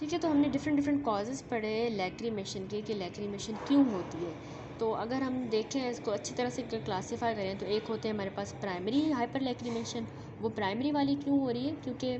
ठीक है, तो हमने डिफरेंट डिफरेंट कॉजेज़ पढ़े लैक्रीमेशन के कि लैक्रीमेशन क्यों होती है। तो अगर हम देखें इसको अच्छी तरह से क्लासीफाई करें तो एक होते हैं हमारे पास प्राइमरी हाइपर लैक्रीमेशन। वो प्राइमरी वाली क्यों हो रही है, क्योंकि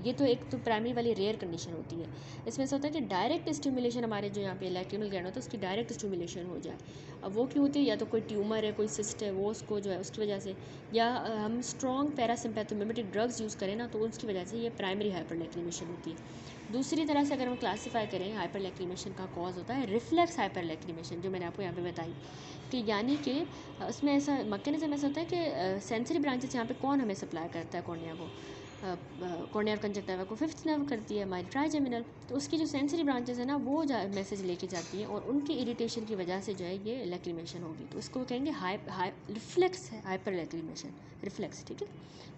ये तो एक तो प्राइमरी वाली रेयर कंडीशन होती है। इसमें ऐसा होता है कि डायरेक्ट स्टिमुलेशन हमारे जो यहाँ पे लैक्रिमल ग्लैंड होता है उसकी डायरेक्ट स्टिमुलेशन हो जाए। अब वो क्यों होती है, या तो कोई ट्यूमर है, कोई सिस्ट है, वो उसको जो है उसकी वजह से, या हम स्ट्रॉन्ग पैरासिम्पैथोमिमेटिक ड्रग्स यूज़ करें ना, तो उसकी वजह से ये प्राइमरी हाइपर लैक्रीमेशन होती है। दूसरी तरह से अगर हम क्लासीफाई करें, हाइपर लैक्रीमेशन का कॉज होता है रिफ्लेक्स हाइपर लैक्रीमेशन, जो मैंने आपको यहाँ पे बताई कि यानी कि उसमें ऐसा मैकेनिज्म ऐसा होता है कि सेंसरी ब्रांचेस यहाँ पे कौन हमें सप्लाई करता है कॉर्निया को, कॉर्निया कंजक्टिवा को फिफ्थ नर्व करती है हमारी ट्राइजेमिनल। तो उसकी जो सेंसरी ब्रांचेस है ना वो मैसेज लेके जाती हैं और उनकी इरिटेशन की वजह से जो है ये लैक्रीमेशन होगी। तो इसको कहेंगे रिफ्लेक्स है हाइपर लैक्रीमेशन, रिफ्लेक्स। ठीक है,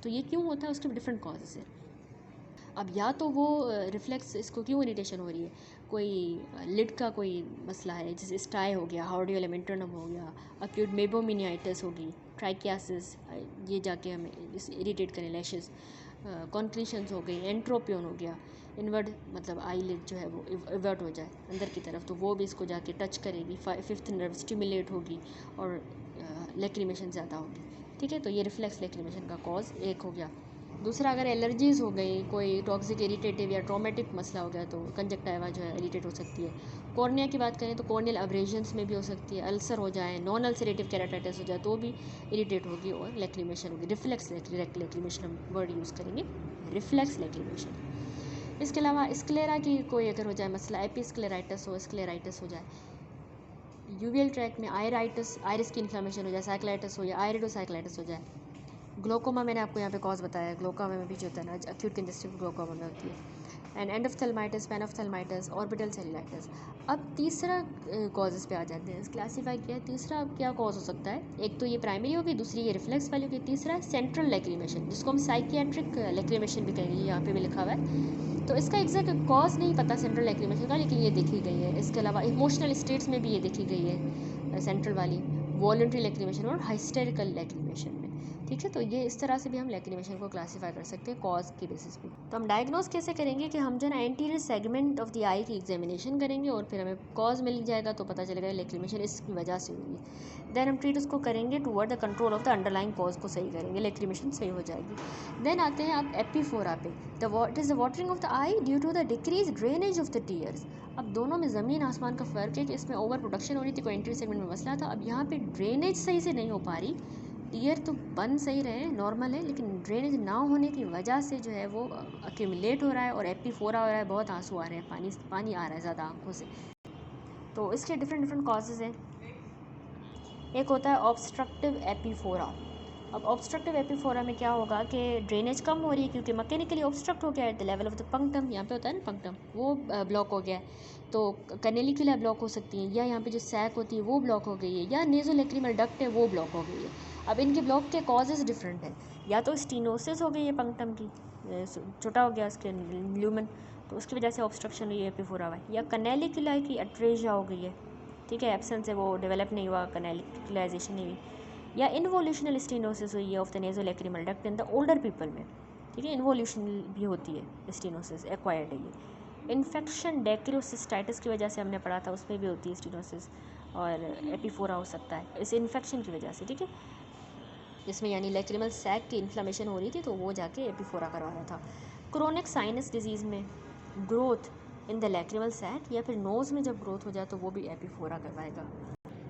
तो ये क्यों होता है, उसके डिफरेंट कॉजेज है। अब या तो वो रिफ्लेक्स, इसको क्यों इरिटेशन हो रही है, कोई लिड का कोई मसला है, जैसे स्टाई हो गया, हार्डियोलम इंटरनम हो गया, अक्यूट मेबोमिनियाइटिस होगी, ट्राइकियासिस, ये जाके हमें इरिटेट करें, लैशेस, कॉन्क्रीशंस हो गई, एंट्रोपियन हो गया, इन्वर्ट मतलब आई लिड जो है वो इवर्ट हो जाए अंदर की तरफ, तो वो भी इसको जाके टच करेगी, फिफ्थ नर्व स्टिमुलेट होगी और लैक्रीमेशन ज़्यादा होगी। ठीक है, तो ये रिफ्लेक्स लैक्रीमेशन का कॉज एक हो गया। दूसरा, अगर एलर्जीज़ हो गई, कोई टॉक्सिक इरिटेटिव या ट्रॉमेटिक मसला हो गया, तो कंजक्टिवा जो है इरिटेट हो सकती है। कॉर्निया की बात करें तो कॉर्नियल अब्रेजन्स में भी हो सकती है, अल्सर हो जाए, नॉन अल्सरेटिव केराटाइटिस हो जाए तो भी इरिटेट होगी और लैक्रीमेशन होगी। रिफ्लेक्स लैक्रीमेशन हम वर्ड यूज़ करेंगे, रिफ्लेक्स लैक्रीमेशन। इसके अलावा स्क्लेरा की कोई अगर हो जाए मसला, एपिस्क्लेराइटिस हो, स्क्लेराइटिस हो जाए, यूवियल ट्रैक में आयराइटिस, आयरिस की इन्फ्लामेशन हो जाए, साइक्लाइटिस हो या आयरिडोसाइक्लाइटिस हो जाए, ग्लोकोमा मैंने आपको यहाँ पे कॉज बताया है, ग्लोकोमा में भी जो होता है ना अक्यूट कंजेस्टिव ग्लोकोमा में होती है, एंड एंडोफ्थेल्माइटिस, पैनोफ्थेल्माइटिस, ऑर्बिटल सेलुलाइटिस। अब तीसरा कॉजेज़ पे आ जाते हैं, क्लासीफाई किया है तीसरा अब क्या कॉज हो सकता है। एक तो ये प्राइमरी होगी, दूसरी ये रिफ्लेक्स वाली होगी, तीसरा है सेंट्रल लैक्रीमेशन, जिसको हम साइकियाट्रिक लैक्रीमेशन भी कहेंगे, यहाँ पे भी लिखा हुआ है। तो इसका एग्जैक्ट कॉज नहीं पता सेंट्रल लैक्रीमेशन का, लेकिन ये देखी गई है। इसके अलावा इमोशनल स्टेट्स में भी ये देखी गई है, सेंट्रल वाली, वॉलंटरी लैक्रीमेशन और हाइस्टेरिकल लैक्रीमेशन में। ठीक है, तो ये इस तरह से भी हम लैक्रीमेशन को क्लासीफाई कर सकते हैं कॉज के बेसिस पे। तो हम डायग्नोस कैसे करेंगे कि हम जो ना एंटीरियर सेगमेंट ऑफ द आई की एग्जामिनेशन करेंगे और फिर हमें कॉज मिल जाएगा तो पता चलेगा लैक्रीमेशन इसकी वजह से हुई है। देन हम ट्रीट उसको करेंगे toward the control of the underlying cause को सही करेंगे, लैक्रीमेशन सही हो जाएगी। देन आते हैं आप एपीफोरा पे, it is the watering of the eye due to the decrease drainage of the tears. अब दोनों में ज़मीन आसमान का फ़र्क है कि इसमें ओवर प्रोडक्शन हो रही थी, कोई एंटीरियर सेगमेंट में मसला था। अब यहाँ पे ड्रेनेज सही से नहीं हो पा रही, टीयर तो बन सही रहे, नॉर्मल है, लेकिन ड्रेनेज ना होने की वजह से जो है वो अक्यूमुलेट हो रहा है और एपीफोरा हो रहा है, बहुत आंसू आ रहे हैं, पानी आ रहा है ज़्यादा आंखों से। तो इसके डिफरेंट डिफरेंट कॉजेज़ हैं। एक होता है ऑब्स्ट्रक्टिव एपीफोरा। अब ऑब्स्ट्रक्टिव एपीफोरा में क्या होगा कि ड्रेनेज कम हो रही है क्योंकि मैकेनिकली ऑब्स्ट्रक्ट हो गया है, the level of the punctum, यहाँ पे होता है ना पंक्टम, वो ब्लॉक हो गया है। तो कैनेलिकुला ब्लॉक हो सकती है, या यहाँ पे जो सैक होती है वो ब्लॉक हो गई है, या नेज़ोलैक्रिमल डक्ट है वो ब्लॉक हो गई है। अब इनके ब्लॉक के कॉजेज़ डिफरेंट हैं, या तो स्टीनोसिस हो गई है पंक्टम की, छोटा हो गया उसके ल्यूमन, तो उसकी वजह से ऑब्स्ट्रक्शन हुई है एपीफोरा में, या कैनेलिकुला की अट्रेजिया हो गई है, ठीक है, एब्सेंस है, वो डेवलप नहीं हुआ, कैनेलिकुलाइजेशन नहीं हुई, या इन्वोल्यूशनल स्टीनोसिस हुई है of the nasolacrimal duct in the older people में। ठीक है, इन्वोल्यूशन भी होती है, स्टीनोसिस एक्वायर्ड है ये। इन्फेक्शन डेक्रोसिस्टाइटिस की वजह से हमने पढ़ा था, उसमें भी होती है स्टीनोसिस और एपीफोरा हो सकता है इस इन्फेक्शन की वजह से। ठीक है, इसमें यानी लैक्रिमल सैक की इन्फ्लामेशन हो रही थी तो वो जाके एपीफोरा करवा रहा था। क्रोनिक साइनस डिजीज़ में growth in the lacrimal sac या फिर नोज़ में जब ग्रोथ हो जाए तो वो भी एपीफोरा करवाएगा।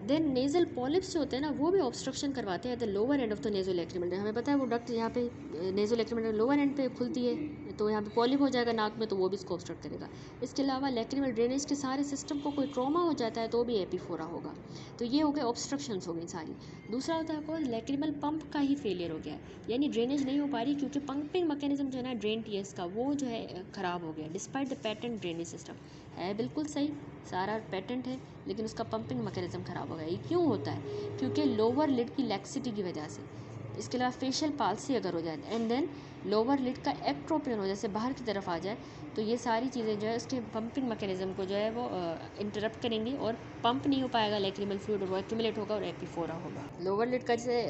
देन नेज़ल पॉलिप्स जो होते हैं ना वो भी ऑब्स्ट्रक्शन करवाते हैं the lower end of the nasolacrimal duct. हमें पता है वो डक्ट यहाँ पे नेज़ोलैक्रिमल लोअर एंड पे खुलती है, तो यहाँ पे पॉलिप हो जाएगा नाक में तो वो भी इसको ऑब्स्ट्रक्ट करेगा। इसके अलावा लैक्रिमल ड्रेनेज के सारे सिस्टम को कोई ट्रॉमा हो जाता है तो भी एपीफोरा होगा। तो ये हो गए ऑब्स्ट्रक्शंस हो गई सारी। दूसरा होता है कौन, लैक्रिमल पंप का ही फेलियर हो गया, यानी ड्रेनेज नहीं हो पा रही क्योंकि पंपिंग मैकेनिज्म जो है ना ड्रेन टीयर्स का वो जो है ख़राब हो गया। Despite the patent drainage system है बिल्कुल सही, सारा पेटेंट है, लेकिन उसका पंपिंग मैकेनिज्म ख़राब हो गया। ये क्यों होता है, क्योंकि लोअर लिड की लैक्सिटी की वजह से। इसके अलावा फेशियल पाल्सी अगर हो जाए एंड देन लोअर लिड का एक्ट्रोपियन हो जैसे बाहर की तरफ आ जाए, तो ये सारी चीज़ें जो है उसके पंपिंग मैकेनिज्म को जो है वो इंटरप्ट करेंगी और पंप नहीं हो पाएगा लैक्रिमल फ्लूइड, और वो एक्यूमुलेट होगा और एपिफोरा होगा। लोअर लिड का जैसे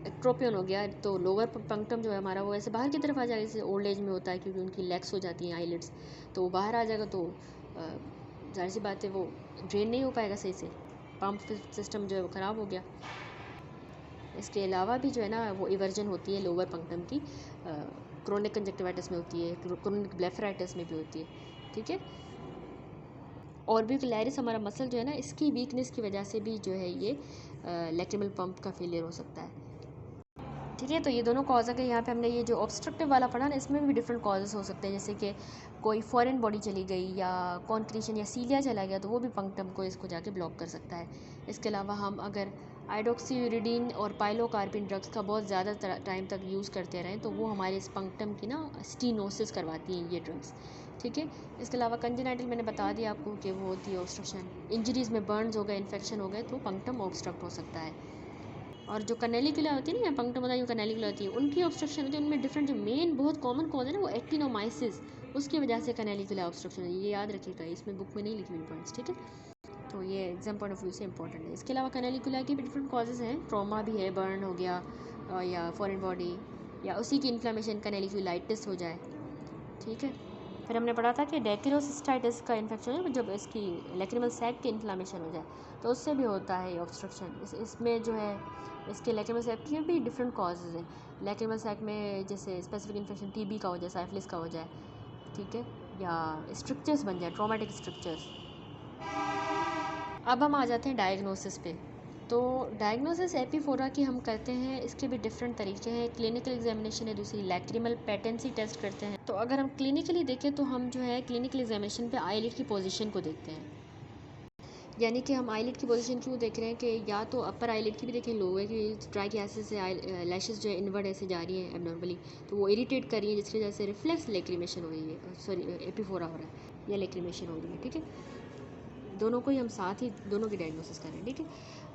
एक्ट्रोपियन हो गया तो लोअर पंक्टम जो है हमारा वो ऐसे बाहर की तरफ आ जाएगा, जैसे ओल्ड एज में होता है क्योंकि उनकी लैक्स हो जाती हैं आईलिड्स, तो वो बाहर आ जाएगा, तो जाहिर सी बात है वो ड्रेन नहीं हो पाएगा सही से, पंप सिस्टम जो है वो ख़राब हो गया। इसके अलावा भी जो है ना वो इवर्जन होती है लोअर पंक्टम की, क्रोनिक कंजक्टिवाइटिस में होती है, क्रोनिक ब्लेफराइटिस में भी होती है, ठीक है। ऑर्बिकुलरिस हमारा मसल जो है ना, इसकी वीकनेस की वजह से भी जो है ये लैक्रिमल पंप का फेलियर हो सकता है, ठीक है। तो ये दोनों कॉज है। यहाँ पे हमने ये जो ऑब्स्ट्रक्टिव वाला पढ़ा ना, इसमें भी डिफरेंट कॉजेस हो सकते हैं, जैसे कि कोई फॉरेन बॉडी चली गई या कॉन्क्रीशन या सीलिया चला गया, तो वो भी पंक्टम को इसको जाके ब्लॉक कर सकता है। इसके अलावा हम अगर आइडोक्सीयूरिडीन और पाइलोकार्पिन ड्रग्स का बहुत ज़्यादा टाइम तक यूज़ करते रहें, तो वो हमारे इस पंक्टम की ना स्टीनोसिस करवाती हैं ये ड्रग्स, ठीक है। इसके अलावा कंजेनाइटल मैंने बता दिया आपको कि वो होती है ऑब्स्ट्रक्शन, इंजरीज़ में बर्न्स हो गए, इन्फेक्शन हो गए, तो पंक्टम ऑब्स्ट्रक्ट हो सकता है। और जो कैनेलिकुला होती है ना, या पंक्टम होता है, जो कैनेलिकुला होती है, उनकी ऑब्स्ट्रक्शन होती है, उनमें डिफरेंट जो मेन बहुत कॉमन कॉज है ना वो एक्टिनोमाइसिस, उसकी वजह से कैनेलिकुला ऑब्स्ट्रक्शन है, ये याद रखिएगा, इसमें बुक में नहीं लिखी हुई पॉइंट्स, ठीक है। तो ये एग्जाम पॉइंट ऑफ व्यू से इंपॉर्टेंट है। इसके अलावा कैनेलिकुला की भी डिफरेंट कॉजेज़ हैं, ट्रॉमा भी है, बर्न हो गया या फॉरेन बॉडी, या उसी की इन्फ्लेमेशन कैनेलिकुलाइटिस हो जाए, ठीक है। फिर हमने पढ़ा था कि डेक्रोसिस्टाइटिस का इन्फेक्शन है जब इसकी लैक्रिमल सैक की इन्फ्लामेशन हो जाए, तो उससे भी होता है ऑब्स्ट्रक्शन। इसमें जो है इसके लैक्रिमल सैक के भी डिफरेंट कॉजेज़ हैं। लैक्रिमल सैक में जैसे स्पेसिफिक इन्फेक्शन टीबी का हो जाए, साइफिलिस का हो जाए, ठीक है, या स्ट्रिक्चर्स बन जाए, ट्रॉमेटिक स्ट्रिक्चर्स। अब हम आ जाते हैं डायग्नोसिस पे। तो डायग्नोसिस एपिफोरा की हम करते हैं, इसके भी डिफरेंट तरीके हैं। क्लिनिकल एग्जामिनेशन है, दूसरी लैक्रिमल पेटेंसी टेस्ट करते हैं। तो अगर हम क्लिनिकली देखें तो हम जो है क्लिनिकल एग्जामिनेशन पे आईलिड की पोजीशन को देखते हैं, यानी कि हम आईलिड की पोजीशन क्यों देख रहे हैं कि या तो अपर आईलिड की भी देखें, लोअर की ट्राई एक्सिस से लैशेस जो है इनवर्ड ऐसे जा रही हैं एबनॉर्मली, तो वो इरिटेट कर रही है, जिसकी वजह से रिफ्लेक्स लैक्रिमेशन हो रही है, सॉरी एपिफोरा हो रहा है या लैक्रिमेशन हो रही है, ठीक है। दोनों को ही हम साथ ही दोनों की डायग्नोसिस करें, ठीक है।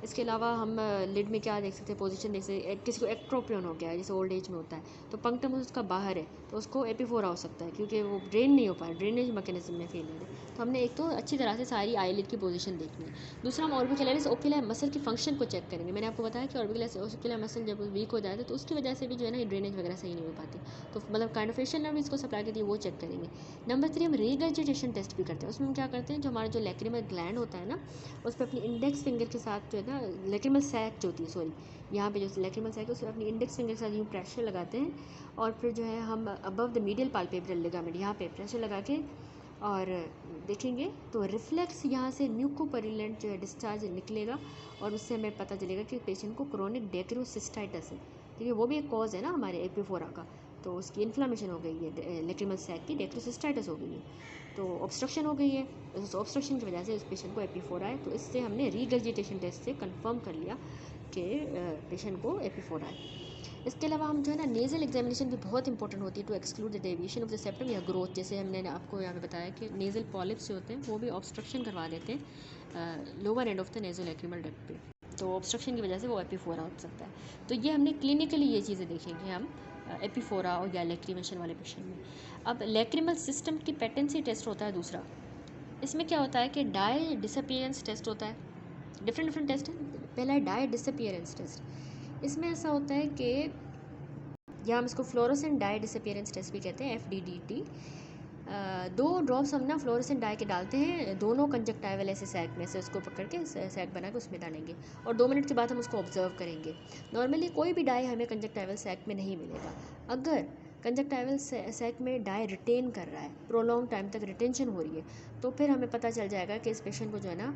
इसके अलावा हम लिड में क्या देख सकते हैं, पोजीशन देख सकते हैं। किसी को एक्ट्रोपियन हो गया है जैसे ओल्ड एज में होता है, तो पंक्टम उसका बाहर है, तो उसको एपिफोरा हो सकता है क्योंकि वो ड्रेन नहीं हो पाया, ड्रेनेज मैकेनिज्म में फेलियर है। तो हमने एक तो अच्छी तरह से सारी आईलिड की पोजीशन देखनी है। दूसरा हम ऑर्बिकुलरिस ओकुलर मसल की फंक्शन को चेक करेंगे। मैंने आपको बताया कि ऑर्बिकुलरिस ओकुलर मसल जब वीक हो जाता है तो उसकी वजह से भी जो है ना ड्रेनेज वगैरह सही नहीं हो पाती, तो मतलब काइंड ऑफ फेशियल नर्व इसको सप्लाई करती है, वो चेक करेंगे। नंबर 3 हम रीगर्जिटेशन टेस्ट भी करते हैं। उसमें हम क्या करते हैं, जो हमारा जो लैक्रिमल ग्लैंड होता है ना, उस पर अपनी इंडेक्स फिंगर के साथ जो है ना लैक्रिमल सैक जो होती है, सॉरी यहाँ पे जो लैक्रिमल सैक है उस पर अपनी इंडेक्स फिंगर के साथ यूँ प्रेशर लगाते हैं, और फिर जो है हम above the medial palpebral ligament यहाँ पे प्रेशर लगा के और देखेंगे तो रिफ्लेक्स यहाँ से म्यूकोपरिलेंट जो है डिस्चार्ज निकलेगा, और उससे हमें पता चलेगा कि पेशेंट को क्रोनिक डेक्रोसिस्टाइटिस है, ठीक है। वो भी एक कॉज है ना हमारे एपिफोरा का, तो उसकी इन्फ्लामेशन हो गई है, लैक्रिमल सैक की डेक्रोसिस्टाइटिस हो गई है, तो ऑब्स्ट्रक्शन हो गई है। उस ऑब्स्ट्रक्शन की वजह से उस पेशेंट को एपिफोरा है, तो इससे हमने रीगर्जिटेशन टेस्ट से कंफर्म कर लिया कि पेशेंट को एपिफोरा है। इसके अलावा हम जो है ना नेज़ल एग्जामिनेशन भी बहुत इंपॉर्टेंट होती है to exclude the deviation of the septum या ग्रोथ। जैसे हमने आपको यहाँ पे बताया कि नेज़ल पॉलिप्स जो होते हैं वो भी ऑब्स्ट्रक्शन करवा देते हैं lower end of the naso lacrimal duct पे, तो ऑब्स्ट्रक्शन की वजह से वो एपिफोरा हो सकता है। तो ये हमने क्लिनिकली ये चीज़ें देखेंगे हम एपिफोरा और या लैक्रिमेशन वाले पेशेंट में। अब लैक्रिमल सिस्टम की पेटेंसी टेस्ट होता है दूसरा। इसमें क्या होता है कि डाई डिसअपियरेंस टेस्ट होता है, डिफरेंट टेस्ट है। पहला है डाई डिसअपियरेंस टेस्ट। इसमें ऐसा होता है कि या हम इसको फ्लोरोसेंट डाई डिसअपियरेंस टेस्ट भी कहते हैं, FDDT। 2 ड्रॉप्स हम ना फ्लोरोसेंट डाई के डालते हैं दोनों कंजक्टाइवल ऐसे सैक में से, उसको पकड़ के सैक बना के उसमें डालेंगे, और 2 मिनट के बाद हम उसको ऑब्जर्व करेंगे। नॉर्मली कोई भी डाई हमें कंजक्टाइवल सैक में नहीं मिलेगा। अगर कंजक्टाइवल सैक में डाई रिटेन कर रहा है, प्रोलॉन्ग टाइम तक रिटेंशन हो रही है, तो फिर हमें पता चल जाएगा कि इस पेशेंट को जो है ना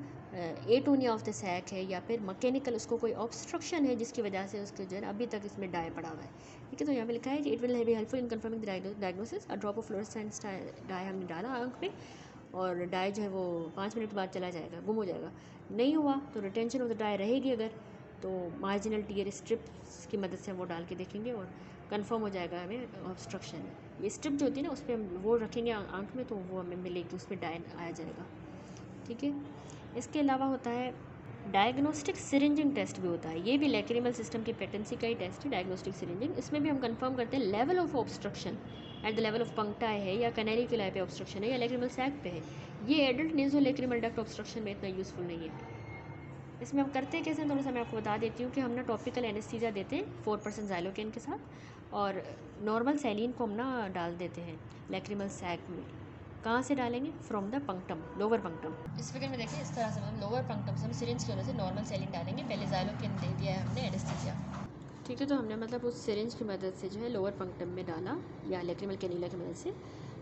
एटोनिया ऑफ द सैक है, या फिर मैकेनिकल उसको कोई ऑब्स्ट्रक्शन है जिसकी वजह से उसके जो है ना अभी तक इसमें डाई पड़ा हुआ है, ठीक है। तो यहाँ पे लिखा है कि it will be helpful in confirming the diagnosis. A drop of fluorescent dye हमने डाला आंख पे, और डाई जो है वो 5 मिनट बाद चला जाएगा, गुम हो जाएगा। नहीं हुआ तो रिटेंशन ऑफ द डाई रहेगी, अगर तो मार्जिनल टीयर स्ट्रिप्स की मदद से हम वो डाल के देखेंगे और कंफर्म हो जाएगा हमें ऑब्स्ट्रक्शन है। ये स्ट्रिप जो होती है ना उस पर हम वो रखेंगे आंख में, तो वो हमें मिलेगी, उस पर डाई आया जाएगा, ठीक है। इसके अलावा होता है डायग्नोस्टिक सिरिंजिंग टेस्ट भी होता है, ये भी लैक्रिमल सिस्टम की पेटेंसी का ही टेस्ट है, डायग्नोस्टिक सिरिंजिंग। इसमें भी हम कंफर्म करते हैं level of obstruction at the level of puncti है या कैनेलिकुलाई पे ऑब्स्ट्रक्शन है या लैक्रिमल सैक पे है। ये एडल्ट नेजो लैक्रिमल डक्ट ऑब्स्ट्रक्शन में इतना यूज़फुल नहीं है। इसमें हम करते हैं कैसे, थोड़ा सा मैं आपको बता देती हूँ कि हम ना टॉपिकल एनेस्थीसिया देते हैं 4% ज़ाइलोकेन के साथ, और नॉर्मल सैलिन को हम ना डाल देते हैं लैक्रिमल सैक में। कहाँ से डालेंगे? From the punctum, lower punctum. इस फिगर में देखिए, इस तरह से हम लोअर पंक्टम से हम सिरिंज की वजह से नॉर्मल सैलिन डालेंगे। पहले ज़ाइलोकेन दे दिया है हमने एनेस्थीसिया, ठीक है। तो हमने मतलब उस सिरिंज की मदद से जो है लोअर पंक्टम में डाला या लैक्रिमल कैनिला की मदद से।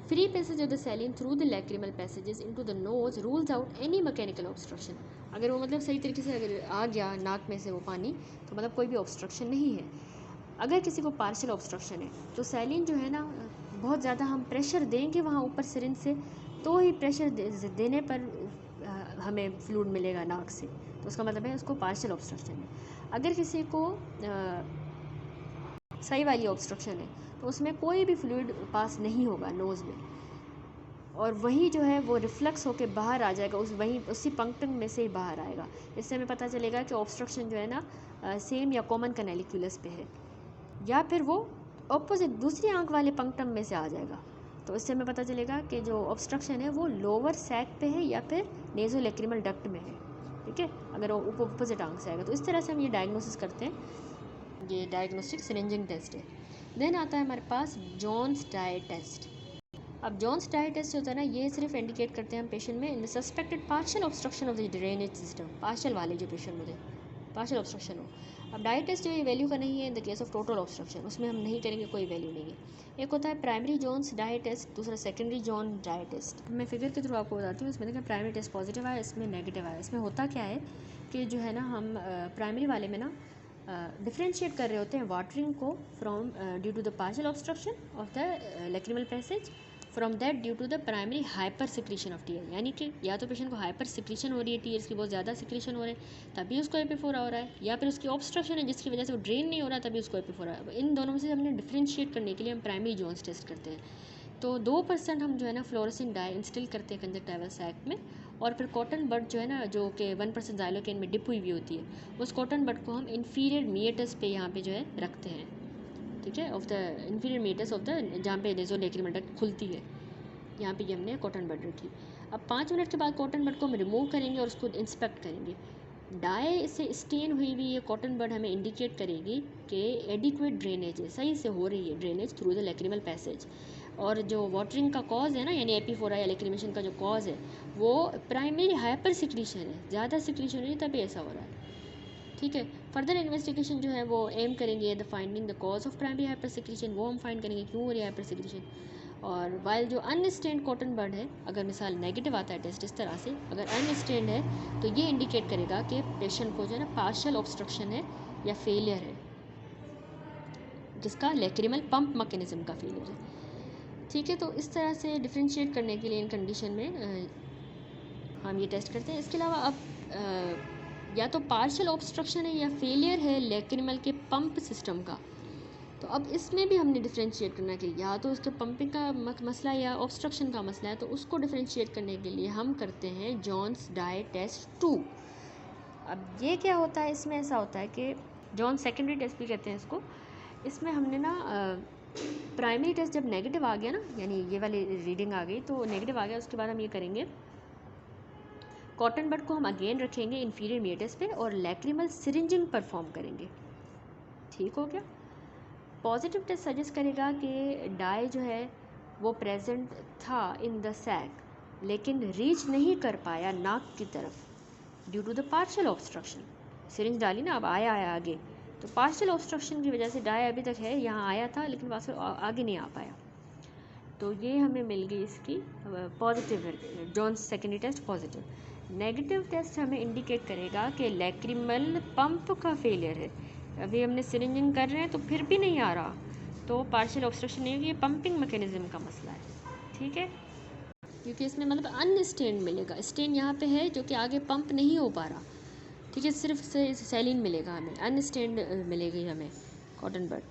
Free passage of the saline through the lacrimal passages into the nose rules out any mechanical obstruction. अगर वो मतलब सही तरीके से अगर आ गया नाक में से वो पानी, तो मतलब कोई भी ऑब्स्ट्रक्शन नहीं है। अगर किसी को पार्शियल ऑब्स्ट्रक्शन है तो सैलिन जो है ना, बहुत ज़्यादा हम प्रेशर देंगे वहाँ ऊपर सिरिंज से, तो ही प्रेशर देने पर हमें फ्लूइड मिलेगा नाक से, तो उसका मतलब है उसको पार्शियल ऑब्स्ट्रक्शन है। अगर किसी को सही वाली ऑब्स्ट्रक्शन है तो उसमें कोई भी फ्लूइड पास नहीं होगा नोज़ में, और वही जो है वो रिफ्लक्स होके बाहर आ जाएगा, उसी पंक्टन में से ही बाहर आएगा। इससे हमें पता चलेगा कि ऑब्स्ट्रक्शन जो है ना सेम या कॉमन कैनेलिकुलस पे है, या फिर वो ऑपोजिट दूसरी आंख वाले पंक्टम में से आ जाएगा। तो इससे हमें पता चलेगा कि जो ऑब्स्ट्रक्शन है वो लोअर सैक पे है या फिर नेज़ोलैक्रिमल डक्ट में है, ठीक है, अगर वो ऑपोजिट आंख से आएगा। तो इस तरह से हम ये डायग्नोसिस करते हैं। ये डायग्नोस्टिक सिरिंजिंग टेस्ट है। देन आता है हमारे पास जॉन्स डाई टेस्ट। अब जॉन्स डाई टेस्ट होता है ना, ये सिर्फ इंडिकेट करते हैं हम पेशेंट में in the suspected partial obstruction of the drainage system, partial वाले जो पेशेंट होते हैं पार्शियल ऑब्स्ट्रक्शन हो। अब डाई टेस्ट जो ये वैल्यू का नहीं है in the case of total obstruction, उसमें हम नहीं करेंगे, कोई वैल्यू नहीं है। एक होता है प्राइमरी जॉन्स डाई टेस्ट, दूसरा सेकेंडरी जॉन डाई टेस्ट। मैं फिगर के थ्रू आपको बताती हूँ। इसमें देखिए प्राइमरी टेस्ट पॉजिटिव आया, इसमें नेगेटिव आया। इसमें होता क्या है कि जो है ना, हम प्राइमरी वाले में ना डिफ्रेंशिएट कर रहे होते हैं वाटरिंग को from due to the partial obstruction of the lacrimal passage, from that due to the primary hypersecretion of tear. यानी कि या तो पेशेंट को हाइपर सिक्रीशन हो रही है, टीयर्स की बहुत ज़्यादा सिक्रीशन हो रहे हैं तभी उसको एपिफोरा हो रहा है, या फिर उसकी ऑब्स्ट्रक्शन है जिसकी वजह से वो ड्रेन नहीं हो रहा तभी उसको एपिफोरा है। इन दोनों में से हमने डिफ्रेंशिएट करने के लिए हम प्राइमरी जोन्स टेस्ट करते हैं। तो 2% हम जो है ना फ्लोरेसेंट डाई इंस्टिल करते हैं कंजक्टिवल सैक में, और फिर कॉटन बड जो है ना, जो कि 1% ज़ाइलोकेन में डिप हुई होती है, उस कॉटन बड को हम इन्फीरियर मीएटस पे यहाँ पे जो है रखते हैं, ठीक है, of the inferior meatus of the जहाँ पे नेज़ोलैक्रिमल डक्ट खुलती है, यहाँ पे ये हमने कॉटन बड रखी। अब 5 मिनट के बाद कॉटन बड को हम रिमूव करेंगे और उसको इंस्पेक्ट करेंगे। डाई से स्टेन हुई हुई ये कॉटन बड हमें इंडिकेट करेगी कि एडिक्वेट ड्रेनेज है, सही से हो रही है drainage through the lacrimal passage. और जो वाटरिंग का कॉज है ना, यानी एपिफोरा या लैक्रिमेशन का जो कॉज है वो प्राइमरी हाइपर सिक्रीशन है, ज़्यादा सिक्रीशन है तभी ऐसा हो रहा है, ठीक है। फर्दर इन्वेस्टिगेशन जो है वो एम करेंगे the finding the cause of primary hyper secretion, वो हम फाइंड करेंगे क्यों हो रही है हाइपर सिक्रीशन। और वाइल जो अनस्टेन्ड कॉटन बड है, अगर मिसाल नेगेटिव आता है टेस्ट इस तरह से, अगर अनस्टेन्ड है तो ये इंडिकेट करेगा कि पेशेंट को जो है ना पार्शियल ऑब्स्ट्रक्शन है या फेलियर है, जिसका लैक्रिमल पंप मैकेनिज्म का फेलियर है, ठीक है। तो इस तरह से डिफ्रेंशिएट करने के लिए इन कंडीशन में हम ये टेस्ट करते हैं। इसके अलावा अब या तो पार्शियल ऑब्स्ट्रक्शन है या फेलियर है लैक्रिमल के पंप सिस्टम का, तो अब इसमें भी हमने डिफ्रेंशिएट करना है कि या तो उसके पंपिंग का मसला या ऑब्स्ट्रक्शन का मसला है, तो उसको डिफ्रेंशिएट करने के लिए हम करते हैं जॉन्स डाई टेस्ट 2। अब ये क्या होता है, इसमें ऐसा होता है कि जॉन सेकेंडरी टेस्ट भी कहते हैं इसको। इसमें हमने ना प्राइमरी टेस्ट जब नेगेटिव आ गया ना, यानी ये वाली रीडिंग आ गई तो नेगेटिव आ गया, उसके बाद हम ये करेंगे कॉटन बड को हम अगेन रखेंगे इन्फीरियर मीएटस पे और लैक्रिमल सिरिंजिंग परफॉर्म करेंगे, ठीक हो गया। पॉजिटिव टेस्ट सजेस्ट करेगा कि डाई जो है वो प्रेजेंट था इन द सैक लेकिन रीच नहीं कर पाया नाक की तरफ due to the partial obstruction. Syringe डाली ना, अब आया आगे, तो पार्शियल ऑब्स्ट्रक्शन की वजह से डाई अभी तक है, यहाँ आया था लेकिन वापस आगे नहीं आ पाया, तो ये हमें मिल गई इसकी positive, Jones secondary test positive. Negative test हमें इंडिकेट करेगा कि लैक्रिमल पंप का फेलियर है, अभी हमने सिरिंजिंग कर रहे हैं तो फिर भी नहीं आ रहा, तो पार्शियल ऑब्स्ट्रक्शन नहीं होगी, ये पंपिंग मैकेनिज्म का मसला है, ठीक है, क्योंकि इसमें मतलब अनस्टेन्ड मिलेगा, स्टेन यहाँ पे है जो कि आगे पंप नहीं हो पा रहा, ठीक है, सिर्फ सैलिन मिलेगा हमें, अनस्टेन्ड मिलेगी हमें कॉटन बड,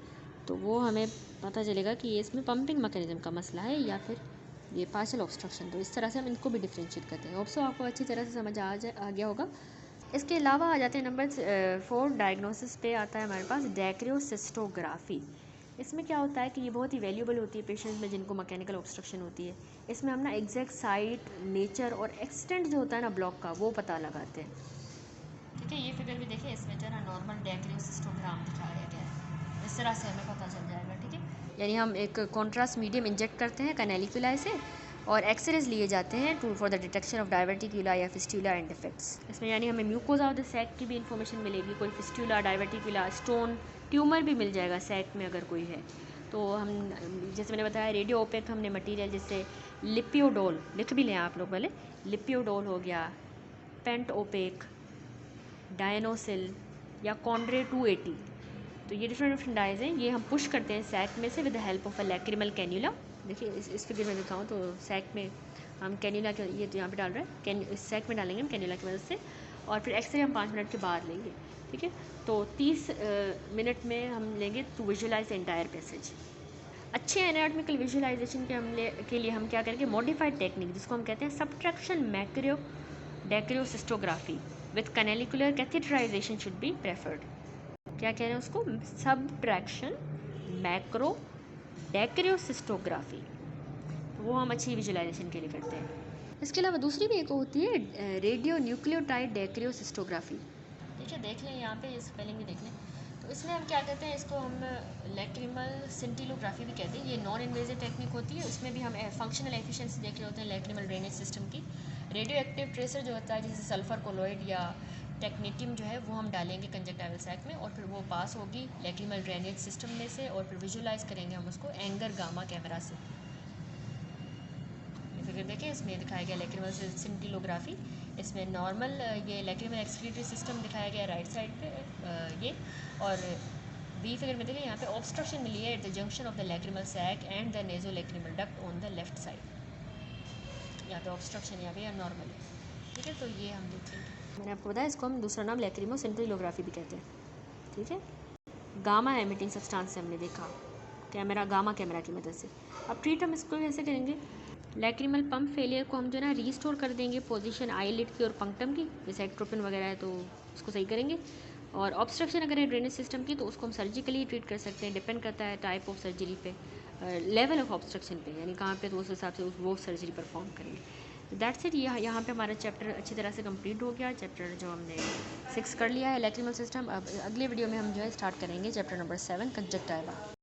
तो वो हमें पता चलेगा कि ये इसमें पंपिंग मैकेनिज्म का मसला है या फिर ये पार्शियल ऑब्स्ट्रक्शन। तो इस तरह से हम इनको भी डिफ्रेंशिएट करते हैं। होप सो आपको अच्छी तरह से समझ आ गया होगा। इसके अलावा आ जाते हैं नंबर 4 डायग्नोसिस पे आता है हमारे पास डैक्रियोसिस्टोग्राफी। इसमें क्या होता है कि ये बहुत ही वैल्यूबल होती है पेशेंट में जिनको मैकेनिकल ऑब्स्ट्रक्शन होती है। इसमें हम ना एग्जैक्ट साइट, नेचर और एक्सटेंट जो होता है ना ब्लॉक का, वो पता लगाते हैं। ठीक है, ये फिगर भी देखिए, इसमें जो है ना नॉर्मल डैक्रियोसिस्टोग्राम दिखाया गया है। इस तरह से हमें पता चल जाएगा। ठीक है, यानी हम एक कॉन्ट्रास्ट मीडियम इंजेक्ट करते हैं कैनेलिकुलाई से और एक्सरेज लिए जाते हैं to for the detection of diverticula या फिस्टुला एंड डिफेक्ट्स। इसमें यानी हमें म्यूकोजा ऑफ द सैक की भी इंफॉर्मेशन मिलेगी, कोई फिस्टुला, डायवर्टिकुला, स्टोन, ट्यूमर भी मिल जाएगा सैक में अगर कोई है तो। हम जैसे मैंने बताया रेडियो ओपेक हमने मटेरियल जैसे लिपियोडोल, लिख भी लें आप लोग पहले, लिपियोडोल हो गया, पेंट ओपेक, डायनोसिल या कॉन्ड्रे 280, तो ये डिफरेंट डाइज हैं। ये हम पुश करते हैं सैक में से with the help of a lacrimal cannula. देखिए इस फिगर में दिखाऊँ तो सैक में हम कैन्यूला के, ये तो यहाँ पे डाल रहे हैं, इस सैक में डालेंगे हम कैन्यूला की मदद से, और फिर एक्सरे हम 5 मिनट के बाद लेंगे। ठीक है, तो 30 मिनट में हम लेंगे to visualise the entire passage. अच्छे एनाटॉमिकल विजुअलाइजेशन के लिए हम क्या करेंगे, मॉडिफाइड टेक्निक जिसको हम कहते हैं subtraction macro dacryocystography with canalicular catheterization should be preferred. क्या कह रहे हैं उसको, सबट्रैक्शन मैक्रो डैक्रियोसिस्टोग्राफी, वो हम अच्छी विजुअलाइजेशन के लिए करते हैं। इसके अलावा दूसरी भी एक होती है रेडियो न्यूक्लियोटाइड डैक्रियोसिस्टोग्राफी। देखिए देख लें यहाँ पे, स्पेलिंग भी देख लें। तो इसमें हम क्या कहते हैं, इसको हम लैक्रिमल सिंटिलोग्राफी भी कहते हैं। ये नॉन इन्वेजिव टेक्निक होती है। उसमें भी हम फंक्शनल एफिशिएंसी देख रहे होते हैं लैक्रिमल ड्रेनेज सिस्टम की। रेडियो एक्टिव ट्रेसर जो होता है जैसे सल्फर कोलोइड या टेक्नीटियम जो है वो हम डालेंगे कंजक्टाइवल सैक में, और फिर वो पास होगी लैक्रिमल ड्रेनेज सिस्टम में से, और फिर विजुलाइज करेंगे हम उसको एंगर गामा कैमरा से। फिगर देखिए, इसमें दिखाया गया लैक्रिमल सिंटिलोग्राफी। इसमें नॉर्मल ये लैक्रिमल एक्सक्रीटरी सिस्टम दिखाया गया राइट साइड पे ये, और बी फिगर में देखिए यहाँ पे ऑब्स्ट्रक्शन मिली है at the junction of the lacrimal sac and the nasolacrimal duct on the left side. यहाँ पे ऑब्स्ट्रक्शन यहाँ पे नॉर्मल है। ठीक है, तो ये हम देखेंगे। मैंने आपको बताया इसको हम दूसरा नाम लैक्रिमो सिंटिलोग्राफी भी कहते हैं। ठीक है, गामा एमिटिंग सब्सटेंस से हमने देखा कैमरा, गामा कैमरा की मदद से। अब ट्रीट हम इसको कैसे करेंगे, लैक्रिमल पंप फेलियर को हम जो है ना रीस्टोर कर देंगे पोजीशन आईलिड की और पंक्टम की, जैसे एक्ट्रोपिन वगैरह है तो उसको सही करेंगे। और ऑब्स्ट्रक्शन अगर है ड्रेनेज सिस्टम की तो उसको हम सर्जिकली ट्रीट कर सकते हैं, डिपेंड करता है टाइप ऑफ सर्जरी पे, लेवल ऑफ ऑब्स्ट्रक्शन पे, यानी कहाँ पे, तो उस हिसाब से वो सर्जरी परफॉर्म करेंगे। That's it. यहाँ पे हमारा चैप्टर अच्छी तरह से कंप्लीट हो गया, चैप्टर जो हमने 6 कर लिया है लैक्रिमल सिस्टम। अब अगले वीडियो में हम जो है स्टार्ट करेंगे चैप्टर नंबर 7 कंजक्टाइवा।